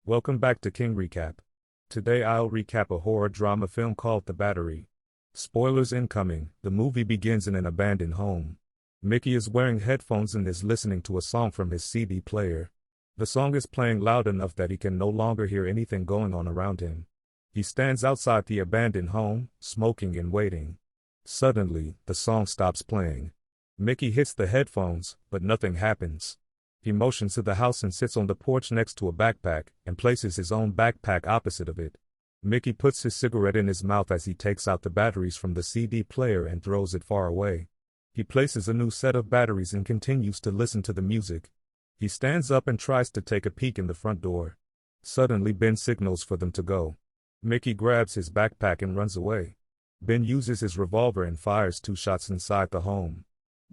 Welcome back to King Recap. Today I'll recap a horror drama film called The Battery. Spoilers incoming, the movie begins in an abandoned home. Mickey is wearing headphones and is listening to a song from his CD player. The song is playing loud enough that he can no longer hear anything going on around him. He stands outside the abandoned home, smoking and waiting. Suddenly, the song stops playing. Mickey hits the headphones, but nothing happens. He motions to the house and sits on the porch next to a backpack, and places his own backpack opposite of it. Mickey puts his cigarette in his mouth as he takes out the batteries from the CD player and throws it far away. He places a new set of batteries and continues to listen to the music. He stands up and tries to take a peek in the front door. Suddenly Ben signals for them to go. Mickey grabs his backpack and runs away. Ben uses his revolver and fires 2 shots inside the home.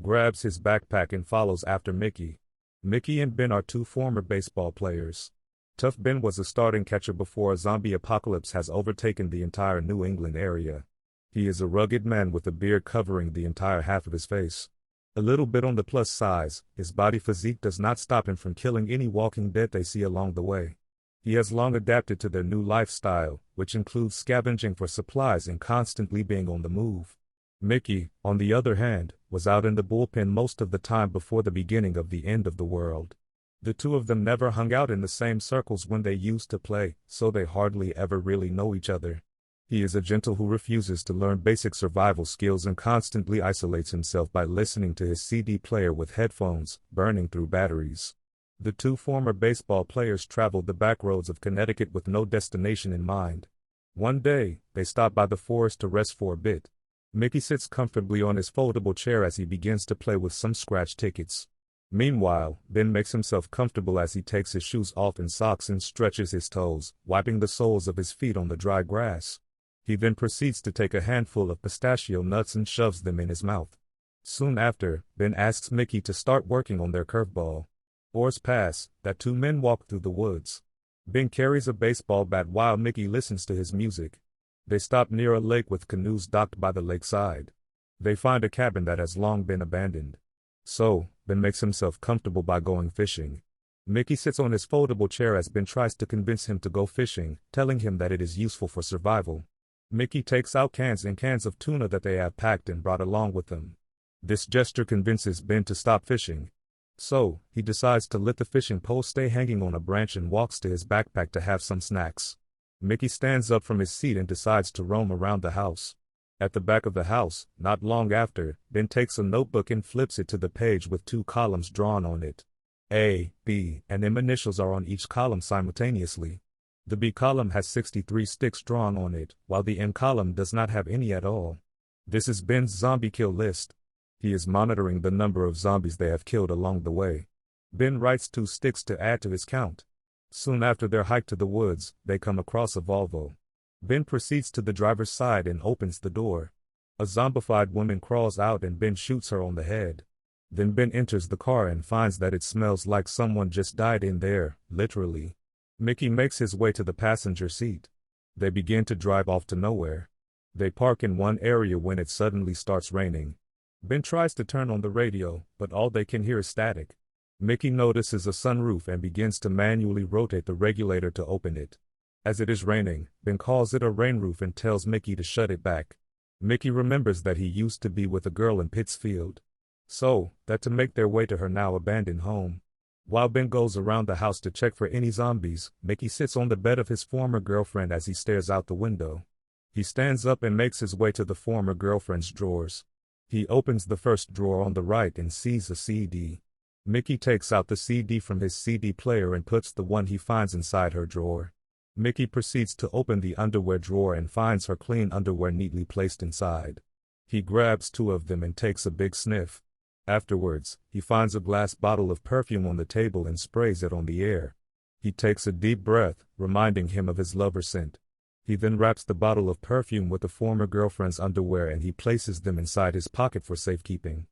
Grabs his backpack and follows after Mickey. Mickey and Ben are 2 former baseball players. Tough Ben was a starting catcher before a zombie apocalypse has overtaken the entire New England area. He is a rugged man with a beard covering the entire half of his face. A little bit on the plus size, his body physique does not stop him from killing any walking dead they see along the way. He has long adapted to their new lifestyle, which includes scavenging for supplies and constantly being on the move. Mickey, on the other hand, was out in the bullpen most of the time before the beginning of the end of the world. The 2 of them never hung out in the same circles when they used to play, so they hardly ever really know each other. He is a gentle who refuses to learn basic survival skills and constantly isolates himself by listening to his CD player with headphones, burning through batteries. The 2 former baseball players traveled the back roads of Connecticut with no destination in mind. One day, they stop by the forest to rest for a bit. Mickey sits comfortably on his foldable chair as he begins to play with some scratch tickets. Meanwhile, Ben makes himself comfortable as he takes his shoes off and socks and stretches his toes, wiping the soles of his feet on the dry grass. He then proceeds to take a handful of pistachio nuts and shoves them in his mouth. Soon after, Ben asks Mickey to start working on their curveball. Hours pass, that 2 men walk through the woods. Ben carries a baseball bat while Mickey listens to his music. They stop near a lake with canoes docked by the lakeside. They find a cabin that has long been abandoned. So, Ben makes himself comfortable by going fishing. Mickey sits on his foldable chair as Ben tries to convince him to go fishing, telling him that it is useful for survival. Mickey takes out cans and cans of tuna that they have packed and brought along with them. This gesture convinces Ben to stop fishing. So, he decides to let the fishing pole stay hanging on a branch and walks to his backpack to have some snacks. Mickey stands up from his seat and decides to roam around the house. At the back of the house, not long after, Ben takes a notebook and flips it to the page with 2 columns drawn on it. A, B, and M initials are on each column simultaneously. The B column has 63 sticks drawn on it, while the M column does not have any at all. This is Ben's zombie kill list. He is monitoring the number of zombies they have killed along the way. Ben writes 2 sticks to add to his count. Soon after their hike to the woods, they come across a Volvo. Ben proceeds to the driver's side and opens the door. A zombified woman crawls out and Ben shoots her on the head. Then Ben enters the car and finds that it smells like someone just died in there, literally. Mickey makes his way to the passenger seat. They begin to drive off to nowhere. They park in one area when it suddenly starts raining. Ben tries to turn on the radio, but all they can hear is static. Mickey notices a sunroof and begins to manually rotate the regulator to open it. As it is raining, Ben calls it a rain roof and tells Mickey to shut it back. Mickey remembers that he used to be with a girl in Pittsfield. So, that to make their way to her now abandoned home. While Ben goes around the house to check for any zombies, Mickey sits on the bed of his former girlfriend as he stares out the window. He stands up and makes his way to the former girlfriend's drawers. He opens the first drawer on the right and sees a CD. Mickey takes out the CD from his CD player and puts the one he finds inside her drawer. Mickey proceeds to open the underwear drawer and finds her clean underwear neatly placed inside. He grabs 2 of them and takes a big sniff. Afterwards, he finds a glass bottle of perfume on the table and sprays it on the air. He takes a deep breath, reminding him of his lover's scent. He then wraps the bottle of perfume with the former girlfriend's underwear and he places them inside his pocket for safekeeping.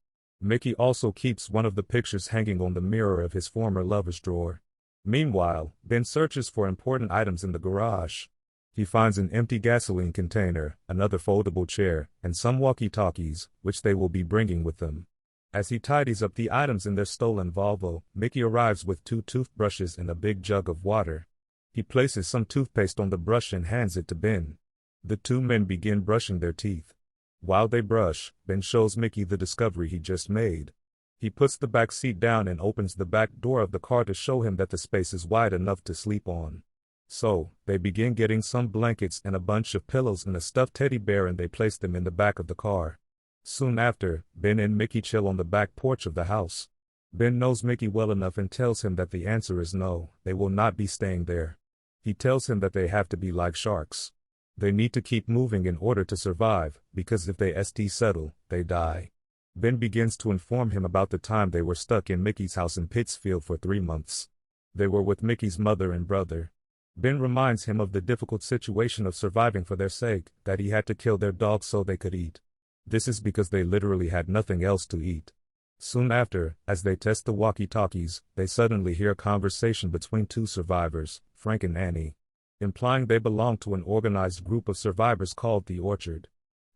Mickey also keeps one of the pictures hanging on the mirror of his former lover's drawer. Meanwhile, Ben searches for important items in the garage. He finds an empty gasoline container, another foldable chair, and some walkie-talkies, which they will be bringing with them. As he tidies up the items in their stolen Volvo, Mickey arrives with 2 toothbrushes and a big jug of water. He places some toothpaste on the brush and hands it to Ben. The two men begin brushing their teeth. While they brush, Ben shows Mickey the discovery he just made. He puts the back seat down and opens the back door of the car to show him that the space is wide enough to sleep on. So, they begin getting some blankets and a bunch of pillows and a stuffed teddy bear and they place them in the back of the car. Soon after, Ben and Mickey chill on the back porch of the house. Ben knows Mickey well enough and tells him that the answer is no, they will not be staying there. He tells him that they have to be like sharks. They need to keep moving in order to survive, because if they settle, they die. Ben begins to inform him about the time they were stuck in Mickey's house in Pittsfield for 3 months. They were with Mickey's mother and brother. Ben reminds him of the difficult situation of surviving for their sake, that he had to kill their dog so they could eat. This is because they literally had nothing else to eat. Soon after, as they test the walkie-talkies, they suddenly hear a conversation between two survivors, Frank and Annie, implying they belong to an organized group of survivors called the Orchard.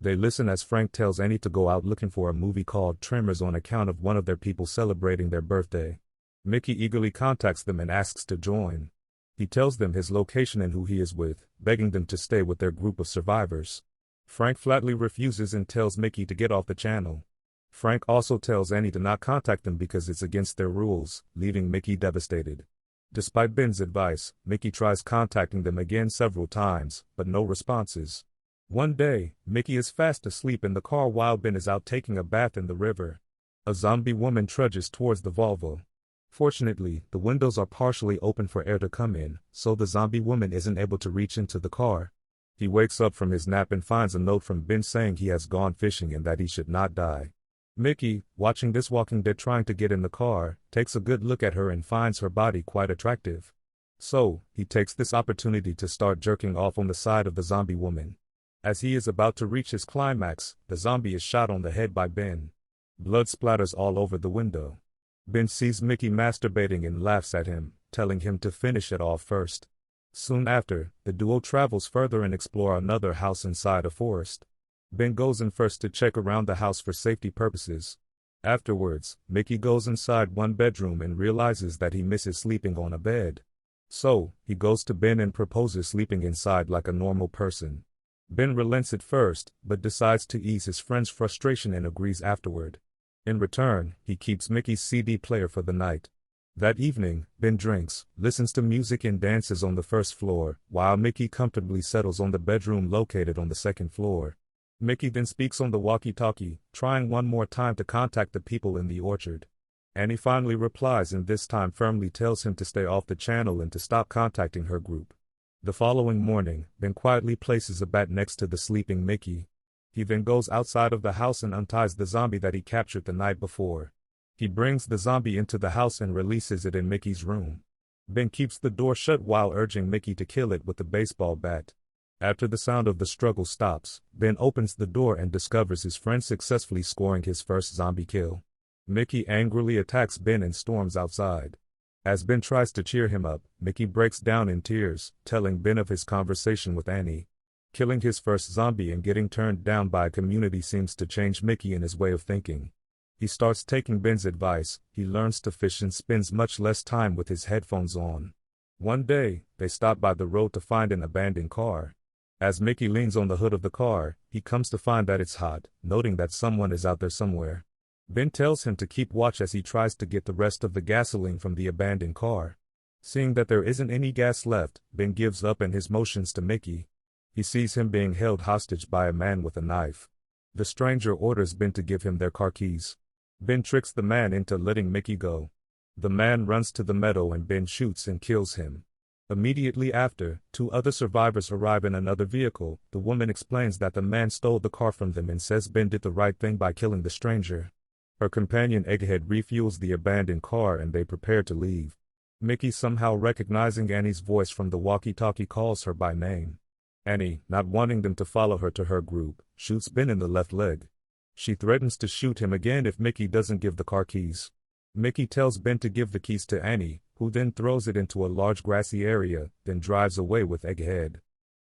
They listen as Frank tells Annie to go out looking for a movie called Tremors on account of one of their people celebrating their birthday. Mickey eagerly contacts them and asks to join. He tells them his location and who he is with, begging them to stay with their group of survivors. Frank flatly refuses and tells Mickey to get off the channel. Frank also tells Annie to not contact them because it's against their rules, leaving Mickey devastated. Despite Ben's advice, Mickey tries contacting them again several times, but no responses. One day, Mickey is fast asleep in the car while Ben is out taking a bath in the river. A zombie woman trudges towards the Volvo. Fortunately, the windows are partially open for air to come in, so the zombie woman isn't able to reach into the car. He wakes up from his nap and finds a note from Ben saying he has gone fishing and that he should not die. Mickey, watching this Walking Dead trying to get in the car, takes a good look at her and finds her body quite attractive. So, he takes this opportunity to start jerking off on the side of the zombie woman. As he is about to reach his climax, the zombie is shot on the head by Ben. Blood splatters all over the window. Ben sees Mickey masturbating and laughs at him, telling him to finish it off first. Soon after, the duo travels further and explore another house inside a forest. Ben goes in first to check around the house for safety purposes. Afterwards, Mickey goes inside one bedroom and realizes that he misses sleeping on a bed. So, he goes to Ben and proposes sleeping inside like a normal person. Ben relents at first, but decides to ease his friend's frustration and agrees afterward. In return, he keeps Mickey's CD player for the night. That evening, Ben drinks, listens to music and dances on the first floor, while Mickey comfortably settles on the bedroom located on the second floor. Mickey then speaks on the walkie-talkie, trying one more time to contact the people in the orchard. Annie finally replies and this time firmly tells him to stay off the channel and to stop contacting her group. The following morning, Ben quietly places a bat next to the sleeping Mickey. He then goes outside of the house and unties the zombie that he captured the night before. He brings the zombie into the house and releases it in Mickey's room. Ben keeps the door shut while urging Mickey to kill it with a baseball bat. After the sound of the struggle stops, Ben opens the door and discovers his friend successfully scoring his first zombie kill. Mickey angrily attacks Ben and storms outside. As Ben tries to cheer him up, Mickey breaks down in tears, telling Ben of his conversation with Annie. Killing his first zombie and getting turned down by a community seems to change Mickey in his way of thinking. He starts taking Ben's advice, he learns to fish and spends much less time with his headphones on. One day, they stop by the road to find an abandoned car. As Mickey leans on the hood of the car, he comes to find that it's hot, noting that someone is out there somewhere. Ben tells him to keep watch as he tries to get the rest of the gasoline from the abandoned car. Seeing that there isn't any gas left, Ben gives up and his motions to Mickey. He sees him being held hostage by a man with a knife. The stranger orders Ben to give him their car keys. Ben tricks the man into letting Mickey go. The man runs to the meadow and Ben shoots and kills him. Immediately after, two other survivors arrive in another vehicle. The woman explains that the man stole the car from them and says Ben did the right thing by killing the stranger. Her companion Egghead refuels the abandoned car and they prepare to leave. Mickey, somehow recognizing Annie's voice from the walkie-talkie, calls her by name. Annie, not wanting them to follow her to her group, shoots Ben in the left leg. She threatens to shoot him again if Mickey doesn't give the car keys. Mickey tells Ben to give the keys to Annie, who then throws it into a large grassy area, then drives away with Egghead.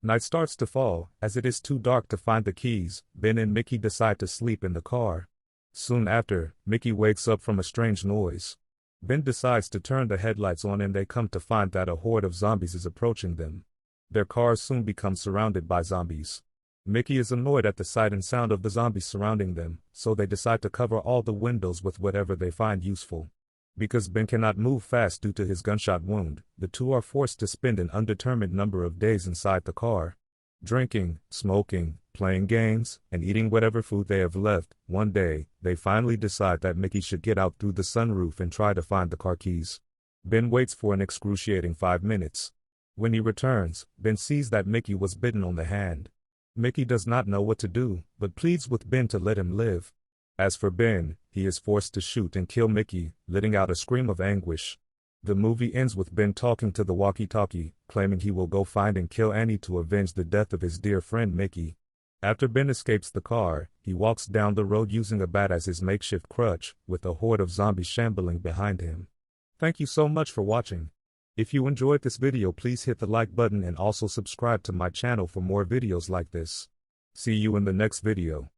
Night starts to fall. As it is too dark to find the keys, Ben and Mickey decide to sleep in the car. Soon after, Mickey wakes up from a strange noise. Ben decides to turn the headlights on and they come to find that a horde of zombies is approaching them. Their cars soon become surrounded by zombies. Mickey is annoyed at the sight and sound of the zombies surrounding them, so they decide to cover all the windows with whatever they find useful. Because Ben cannot move fast due to his gunshot wound, the two are forced to spend an undetermined number of days inside the car. Drinking, smoking, playing games, and eating whatever food they have left. One day, they finally decide that Mickey should get out through the sunroof and try to find the car keys. Ben waits for an excruciating 5 minutes. When he returns, Ben sees that Mickey was bitten on the hand. Mickey does not know what to do, but pleads with Ben to let him live. As for Ben, he is forced to shoot and kill Mickey, letting out a scream of anguish. The movie ends with Ben talking to the walkie-talkie, claiming he will go find and kill Annie to avenge the death of his dear friend Mickey. After Ben escapes the car, he walks down the road using a bat as his makeshift crutch, with a horde of zombies shambling behind him. Thank you so much for watching. If you enjoyed this video, please hit the like button and also subscribe to my channel for more videos like this. See you in the next video.